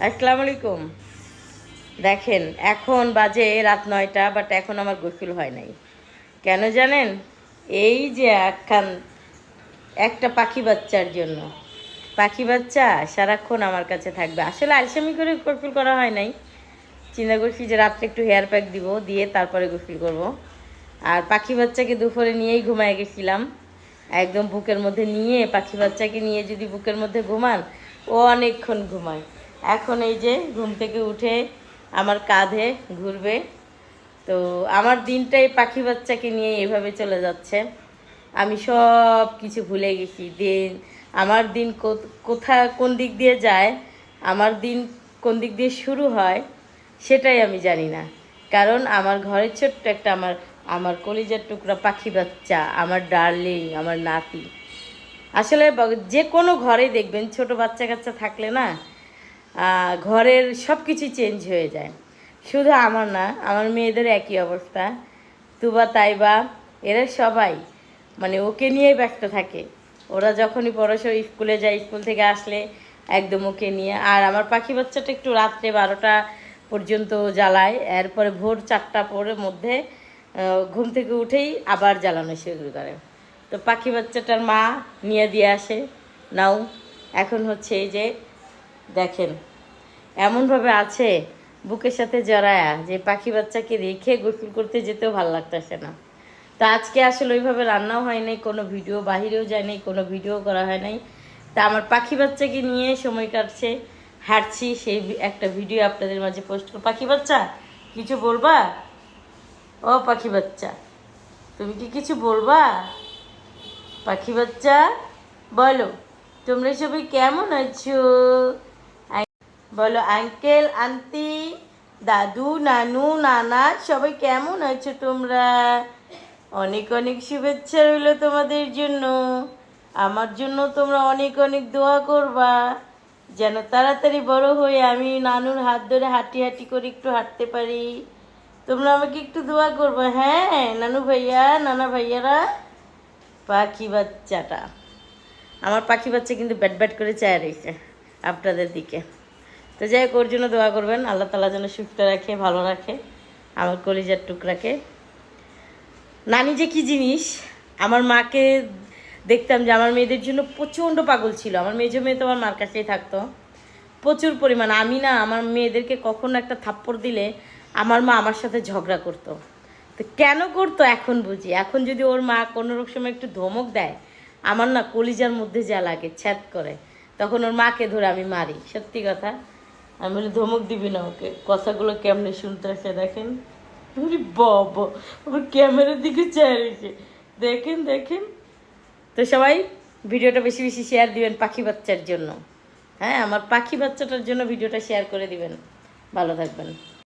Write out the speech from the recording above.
আসসালামু আলাইকুম। দেখেন এখন বাজে রাত 9টা, বাট এখন আমার গোসল হয় নাই। কেন জানেন? এই যে একটা পাখি বাচ্চার জন্য। পাখি বাচ্চা সারাক্ষণ আমার কাছে থাকবে। আসলে আলসেমি করে গোসল করা হয় নাই। চিন্তা করছি যে রাত্রে একটু হেয়ার প্যাক দিব, দিয়ে তারপরে গোসল করব। আর পাখি বাচ্চাকে দুপুরে নিয়েই ঘুমায় গেছিলাম। একদম বুকের মধ্যে নিয়ে, পাখি বাচ্চাকে নিয়ে যদি বুকের মধ্যে ঘুমান, ও অনেকক্ষণ ঘুমায়। এখন এই যে ঘুম থেকে উঠে আমার কাঁধে ঘুরবে। তো আমার দিনটাই পাখি বাচ্চাকে নিয়ে এভাবে চলে যাচ্ছে। আমি সব কিছু ভুলে গেছি। আমার দিন কোন দিক দিয়ে যায়, আমার দিন কোন দিক দিয়ে শুরু হয়, সেটাই আমি জানি না। কারণ আমার ঘরের ছোট্ট একটা আমার আমার কলিজার টুকরা পাখি বাচ্চা, আমার ডার্লিং, আমার নাতি। আসলে যে কোনো ঘরে দেখবেন ছোট বাচ্চা কাচ্চা থাকলে না, ঘরের সব কিছুই চেঞ্জ হয়ে যায়। শুধু আমার না, আমার মেয়েদের একই অবস্থা। তুবা, তাইবা, এরা সবাই মানে ওকে নিয়েই ব্যস্ত থাকে। ওরা যখনই পড়াশোনা স্কুলে যায়, স্কুল থেকে আসলে একদম ওকে নিয়ে। আর আমার পাখি বাচ্চাটা একটু রাত্রে 12টা পর্যন্ত জ্বালায়, এরপরে ভোর 4টা পরের মধ্যে ঘুম থেকে উঠেই আবার জ্বালানো শুরু করে। তো পাখি বাচ্চাটার মা নিয়ে দিয়ে আসে, নাও। এখন হচ্ছে এই যে দেখেন, এমনভাবে আছে বুকের সাথে জড়ায়া, যে পাখি বাচ্চাকে রেখে গোসল করতে যেতেও ভালো লাগতেছে না। তো আজকে আসলে ওইভাবে রান্নাও হয় নাই, কোনো ভিডিও বাহিরেও যায় নাই, কোনো ভিডিও করা হয় নাই। তা আমার পাখি বাচ্চাকে নিয়ে সময় কাটছে, হাঁটছি, সেই একটা ভিডিও আপনাদের মাঝে পোস্ট করব। পাখি বাচ্চা, কিছু বলবা? ও পাখি বাচ্চা, তুমি কি কিছু বলবা? পাখি বাচ্চা বলো, তোমরা সবাই কেমন আছো? বলো আঙ্কেল, আন্টি, দাদু, নানু, নানা, সবাই কেমন আছো তোমরা? অনেক অনেক শুভেচ্ছা রইলো তোমাদের জন্য। আমার জন্য তোমরা অনেক অনেক দোয়া করবা, যেন তাড়াতাড়ি বড় হয়ে আমি নানুর হাত ধরে হাঁটি হাঁটি করে একটু হাঁটতে পারি। তোমরা আমাকে একটু দোয়া করবা, হ্যাঁ নানু ভাইয়া, নানা ভাইয়ারা। পাখি বাচ্চাটা, আমার পাখি বাচ্চা কিন্তু ব্যাট ব্যাট করে চায় রয়েছে আপনাদের দিকে। তো যাই হোক, ওর জন্য দোয়া করবেন, আল্লাহ তালা যেন সুস্থ রাখে, ভালো রাখে আমার কলিজার টুকরাকে। নানি যে কী জিনিস, আমার মাকে দেখতাম যে আমার মেয়েদের জন্য প্রচণ্ড পাগল ছিল। আমার মেজো মেয়ে তো আমার মার কাছেই থাকতো প্রচুর পরিমাণ। আমি না আমার মেয়েদেরকে কখনো একটা থাপ্পড় দিলে আমার মা আমার সাথে ঝগড়া করতো। তো কেন করতো এখন বুঝি। এখন যদি ওর মা কোনো সময় একটু ধমক দেয়, আমার না কলিজার মধ্যে যা লাগে, ছ্যাদ করে। তখন ওর মাকে ধরে আমি মারি, সত্যি কথা। আমি বলি ধমক দিবি না ওকে, কথাগুলো কেমনে শুনতে আসে দেখেন। বাবা, আমার ক্যামেরার দিকে চেয়ে রয়েছে, দেখেন দেখেন। তো সবাই ভিডিওটা বেশি বেশি শেয়ার দিবেন পাখি বাচ্চার জন্য। হ্যাঁ, আমার পাখি বাচ্চাটার জন্য ভিডিওটা শেয়ার করে দিবেন। ভালো থাকবেন।